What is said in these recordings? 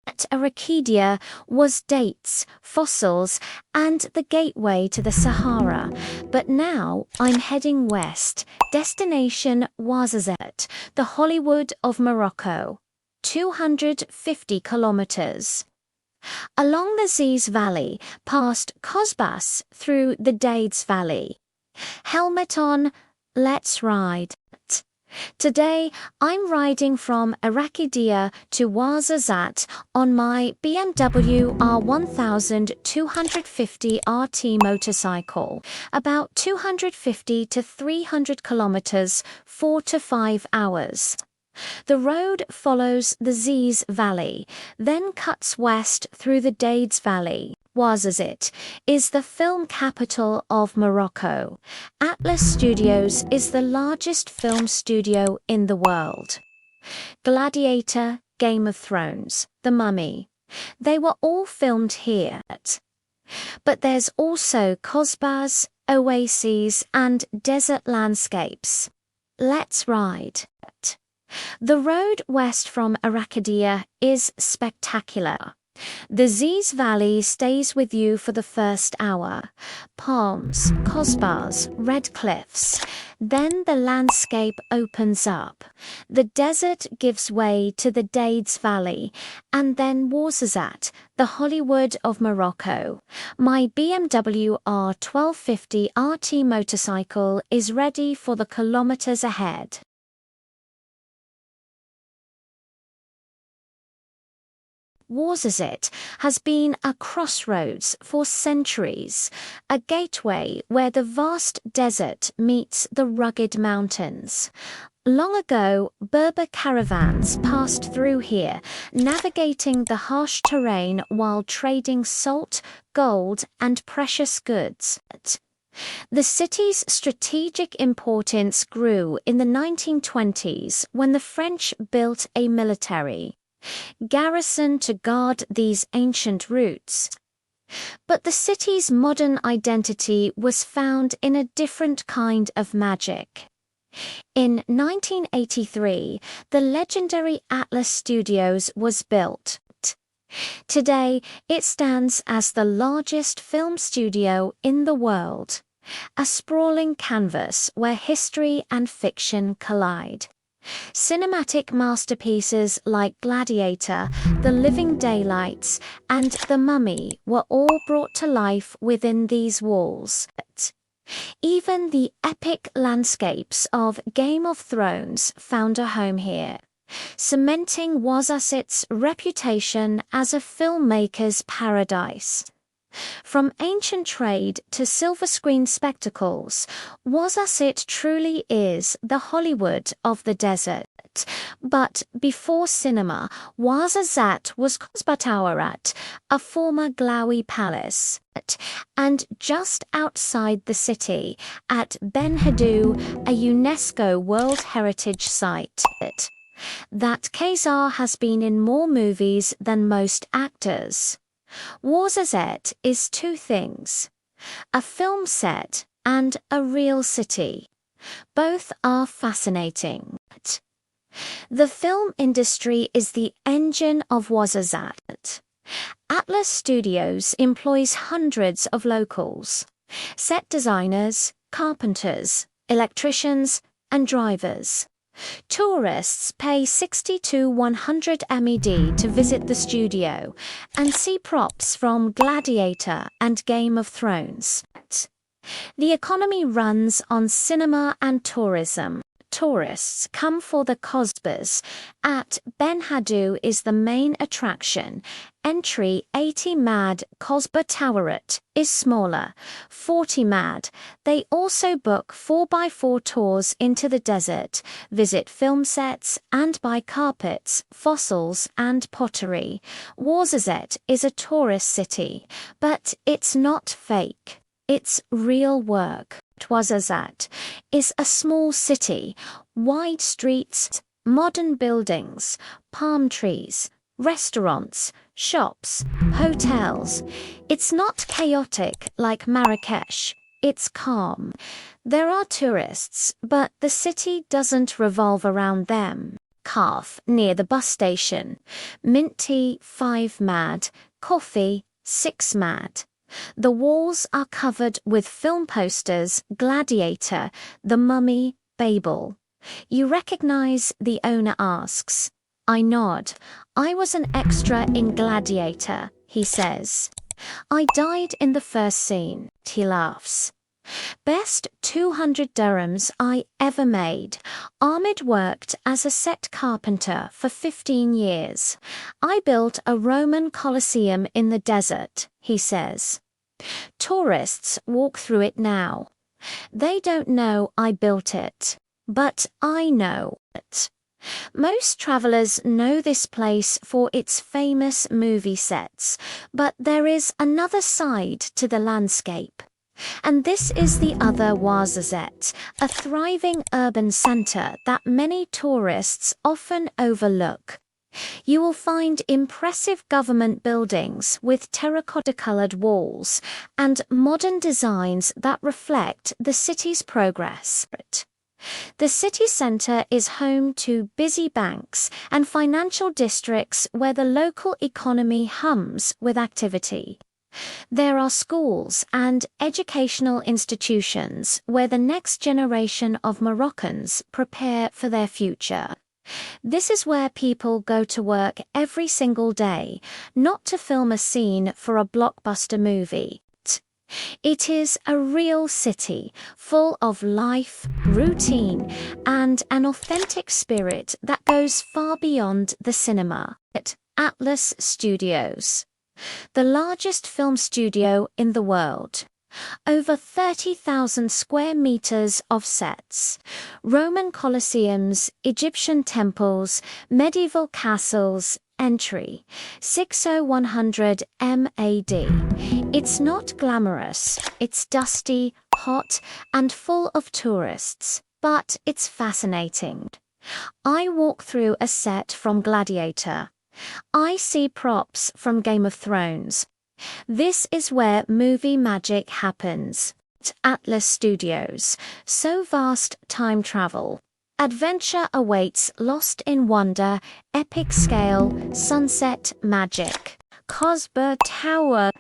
at Arachidia was dates, fossils, and the gateway to the Sahara. But now I'm heading west, destination Ouarzazate, the Hollywood of Morocco. 250 kilometers. Along the Ziz Valley, past Kasbahs, through the Dades Valley. Helmet on, let's ride. Today, I'm riding from Arachidia to Ouarzazate on my BMW R1250 RT motorcycle, about 250 to 300 kilometers, 4 to 5 hours. The road follows the Ziz Valley, then cuts west through the Dades Valley. Ouarzazate is the film capital of Morocco. Atlas Studios is the largest film studio in the world. Gladiator, Game of Thrones, The Mummy. They were all filmed here. But there's also kasbahs, oases, and desert landscapes. Let's ride. The road west from Arachidia is spectacular. The Ziz Valley stays with you for the first hour. Palms, kasbahs, red cliffs. Then the landscape opens up. The desert gives way to the Dades Valley, and then Ouarzazate, the Hollywood of Morocco. My BMW R1250 RT motorcycle is ready for the kilometers ahead. Ouarzazate has been a crossroads for centuries, a gateway where the vast desert meets the rugged mountains. Long ago, Berber caravans passed through here, navigating the harsh terrain while trading salt, gold, and precious goods. The city's strategic importance grew in the 1920s when the French built a military garrison to guard these ancient routes. But the city's modern identity was found in a different kind of magic. In 1983, the legendary Atlas Studios was built. Today, it stands as the largest film studio in the world, a sprawling canvas where history and fiction collide. Cinematic masterpieces like Gladiator, The Living Daylights, and The Mummy were all brought to life within these walls. Even the epic landscapes of Game of Thrones found a home here, cementing Ouarzazate's reputation as a filmmaker's paradise. From ancient trade to silver screen spectacles, Ouarzazate truly is the Hollywood of the desert. But before cinema, Ouarzazate was Kasbah, a former Glaoui palace. And just outside the city, at Benhaddou, a UNESCO World Heritage Site. That Khazar has been in more movies than most actors. Ouarzazate is two things: a film set and a real city. Both are fascinating. The film industry is the engine of Ouarzazate. Atlas Studios employs hundreds of locals, set designers, carpenters, electricians, and drivers. Tourists pay 60 to 100 MED to visit the studio and see props from Gladiator and Game of Thrones. The economy runs on cinema and tourism. Tourists come for the kasbahs. At Benhaddou is the main attraction. Entry 80 MAD. Kasbah Towerette is smaller, 40 MAD. They also book 4x4 tours into the desert, visit film sets, and buy carpets, fossils, and pottery. Ouarzazate is a tourist city, but it's not fake. It's real work. Ouarzazate is a small city, wide streets, modern buildings, palm trees, restaurants, shops, hotels. It's not chaotic like Marrakesh. It's calm. There are tourists, but the city doesn't revolve around them. calf near the bus station. Mint tea, 5 mad. Coffee, 6 mad. The walls are covered with film posters, Gladiator, The Mummy, Babel. You recognize? The owner asks. I nod. I was an extra in Gladiator, he says. I died in the first scene, he laughs. Best 200 dirhams I ever made. Ahmed worked as a set carpenter for 15 years. I built a Roman Colosseum in the desert, he says. Tourists walk through it now. They don't know I built it, but I know it. Most travelers know this place for its famous movie sets, but there is another side to the landscape. And this is the other Ouarzazate, a thriving urban centre that many tourists often overlook. You will find impressive government buildings with terracotta-coloured walls and modern designs that reflect the city's progress. The city centre is home to busy banks and financial districts where the local economy hums with activity. There are schools and educational institutions where the next generation of Moroccans prepare for their future. This is where people go to work every single day, not to film a scene for a blockbuster movie. It is a real city, full of life, routine, and an authentic spirit that goes far beyond the cinema. At Atlas Studios, the largest film studio in the world. Over 30,000 square meters of sets, Roman colosseums, Egyptian temples, medieval castles. Entry 60100 MAD. It's not glamorous, it's dusty, hot, and full of tourists, but it's fascinating. I walk through a set from Gladiator. I see props from Game of Thrones. This is where movie magic happens. Atlas Studios, so vast time travel. Adventure awaits, lost in wonder, epic scale, sunset magic. Kasbah Tower,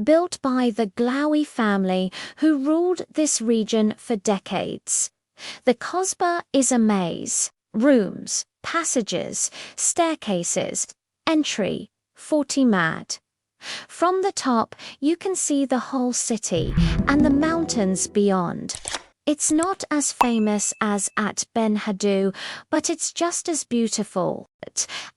built by the Glaoui family who ruled this region for decades. The Kasbah is a maze, rooms, passages, staircases, entry, 40 mad. From the top, you can see the whole city and the mountains beyond. It's not as famous as Aït Benhaddou, but it's just as beautiful.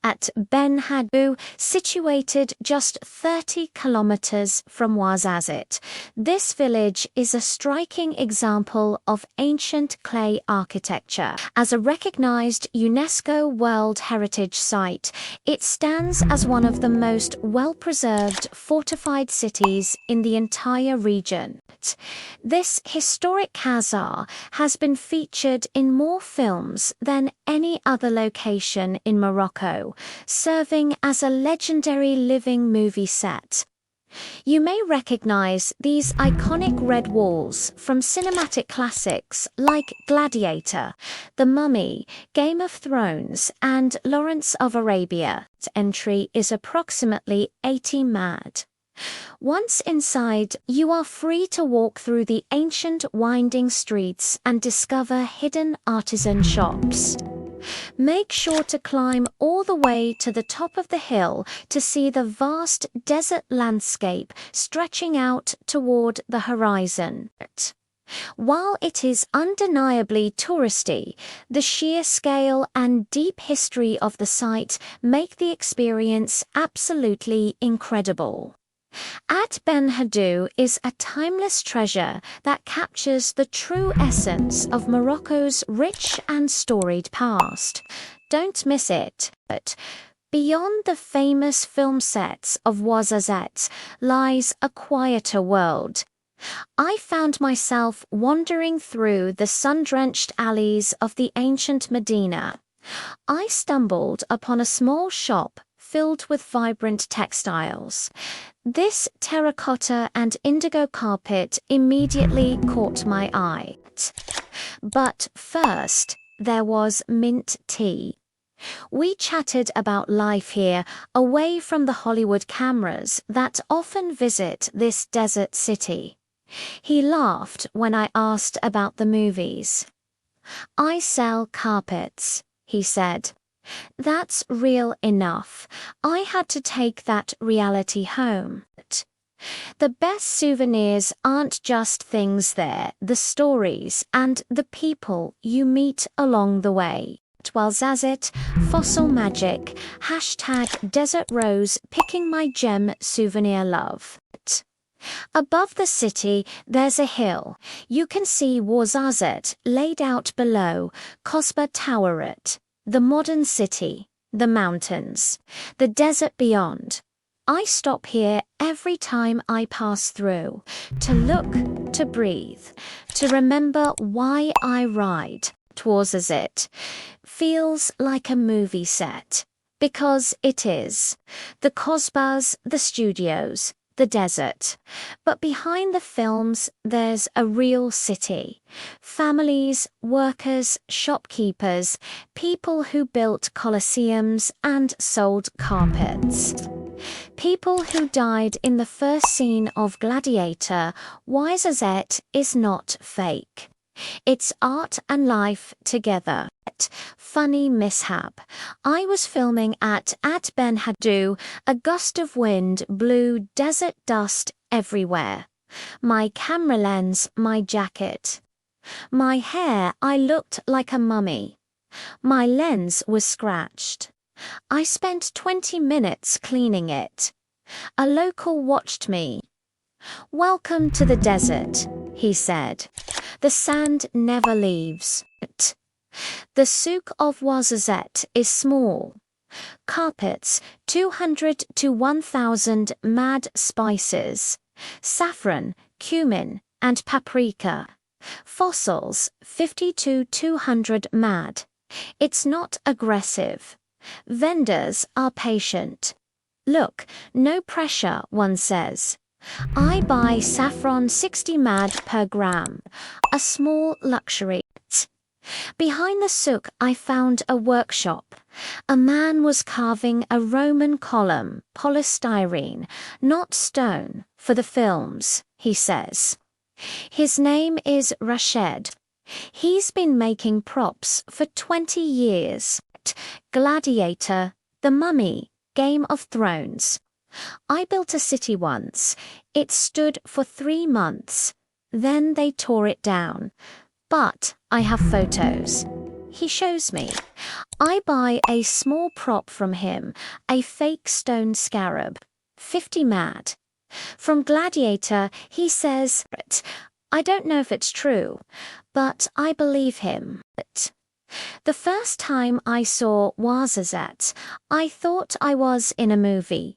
Aït Benhaddou, situated just 30 kilometers from Ouarzazate. This village is a striking example of ancient clay architecture. As a recognized UNESCO World Heritage Site, it stands as one of the most well-preserved fortified cities in the entire region. This historic kasbah has been featured in more films than any other location in Morocco, serving as a legendary living movie set. You may recognize these iconic red walls from cinematic classics like Gladiator, The Mummy, Game of Thrones, and Lawrence of Arabia. Entry is approximately 80 mad. Once inside, you are free to walk through the ancient winding streets and discover hidden artisan shops. Make sure to climb all the way to the top of the hill to see the vast desert landscape stretching out toward the horizon. While it is undeniably touristy, the sheer scale and deep history of the site make the experience absolutely incredible. Aït Benhaddou is a timeless treasure that captures the true essence of Morocco's rich and storied past. Don't miss it. But beyond the famous film sets of Ouarzazate lies a quieter world. I found myself wandering through the sun-drenched alleys of the ancient Medina. I stumbled upon a small shop filled with vibrant textiles. This terracotta and indigo carpet immediately caught my eye. But first, there was mint tea. We chatted about life here, away from the Hollywood cameras that often visit this desert city. He laughed when I asked about the movies. "I sell carpets," he said. "That's real enough. I had to take that reality home." The best souvenirs aren't just things there, the stories and the people you meet along the way. Ouarzazate, fossil magic, #Desert Rose picking my gem souvenir love. Above the city, there's a hill. You can see Ouarzazate laid out below, Kasbah Towerette, the modern city, the mountains, the desert beyond. I stop here every time I pass through, to look, to breathe, to remember why I ride. Ouarzazate feels like a movie set, because it is. The kasbahs, the studios, the desert. But behind the films, there's a real city. Families, workers, shopkeepers, people who built colosseums and sold carpets. People who died in the first scene of Gladiator. Ouarzazate is not fake. It's art and life together. Funny mishap. I was filming at Aït Benhaddou. A gust of wind blew desert dust everywhere. My camera lens, my jacket. My hair, I looked like a mummy. My lens was scratched. I spent 20 minutes cleaning it. A local watched me. "Welcome to the desert," he said. "The sand never leaves." The souk of Ouarzazate is small. Carpets, 200 to 1,000 mad spices, saffron, cumin, and paprika. Fossils, 50 to 200 mad. It's not aggressive. Vendors are patient. "Look, no pressure," one says. I buy saffron 60 mad per gram, a small luxury. Behind the souk I found a workshop. A man was carving a Roman column, polystyrene, not stone, for the films, he says. His name is Rashid. He's been making props for 20 years. Gladiator, The Mummy, Game of Thrones. I built a city once. It stood for 3 months. Then they tore it down. But I have photos. He shows me. I buy a small prop from him, a fake stone scarab. 50 mad. From Gladiator, he says, I don't know if it's true, but I believe him. The first time I saw Ouarzazate, I thought I was in a movie.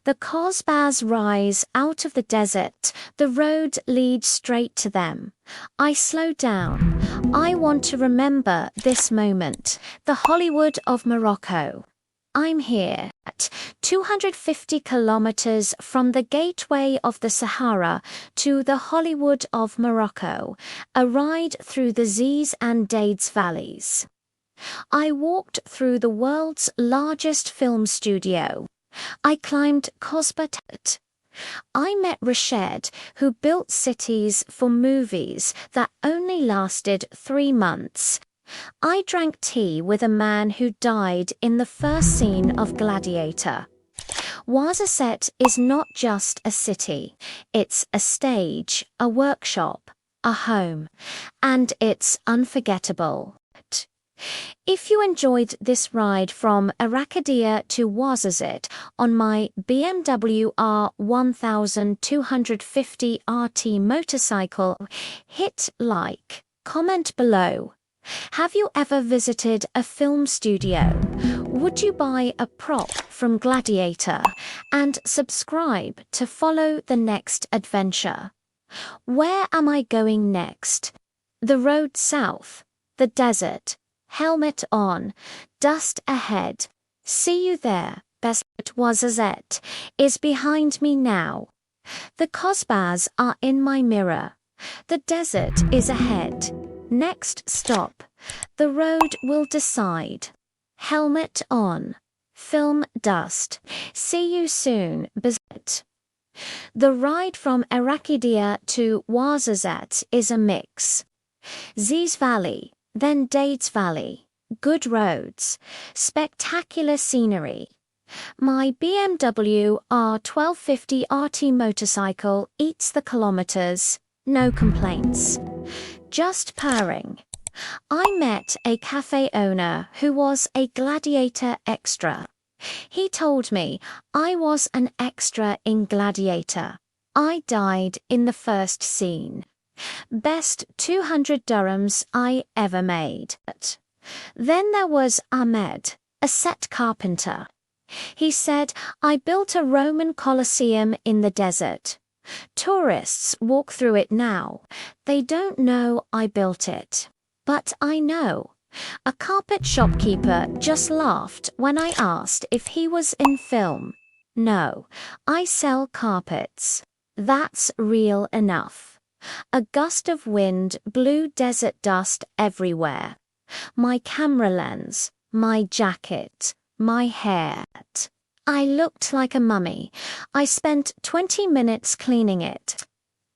The kasbahs rise out of the desert. The road leads straight to them. I slow down. I want to remember this moment, the Hollywood of Morocco. I'm here at 250 kilometers from the gateway of the Sahara to the Hollywood of Morocco, a ride through the Ziz and Dades valleys. I walked through the world's largest film studio. I climbed Kasbah. I met Rashid, who built cities for movies that only lasted 3 months. I drank tea with a man who died in the first scene of Gladiator. Ouarzazate is not just a city. It's a stage, a workshop, a home, and it's unforgettable. If you enjoyed this ride from Aracadia to Ouarzazate on my BMW R1250 RT motorcycle, hit like, comment below. Have you ever visited a film studio? Would you buy a prop from Gladiator? And subscribe to follow the next adventure. Where am I going next? The road south, the desert. Helmet on, dust ahead. See you there. Best Ouarzazate is behind me now. The kasbahs are in my mirror. The desert is ahead. Next stop. The road will decide. Helmet on. Film dust. See you soon, Bazet. The ride from Arakidia to Ouarzazate is a mix. Ziz Valley, then Dades Valley, good roads, spectacular scenery. My BMW R1250 RT motorcycle eats the kilometers, no complaints. Just purring. I met a cafe owner who was a Gladiator extra. He told me I was an extra in Gladiator. I died in the first scene. Best 200 dirhams I ever made. Then there was Ahmed, a set carpenter. He said, I built a Roman Colosseum in the desert. Tourists walk through it now. They don't know I built it. But I know. A carpet shopkeeper just laughed when I asked if he was in film. No, I sell carpets. That's real enough. A gust of wind blew desert dust everywhere. My camera lens, my jacket, my hair. I looked like a mummy. I spent 20 minutes cleaning it.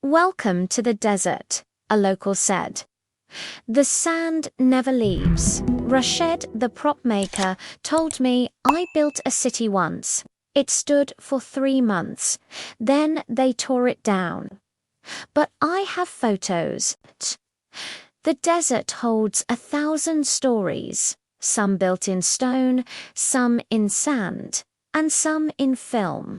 Welcome to the desert, a local said. The sand never leaves. Rashid, the prop maker, told me I built a city once. It stood for 3 months. Then they tore it down. But I have photos. The desert holds 1,000 stories, some built in stone, some in sand, and some in film.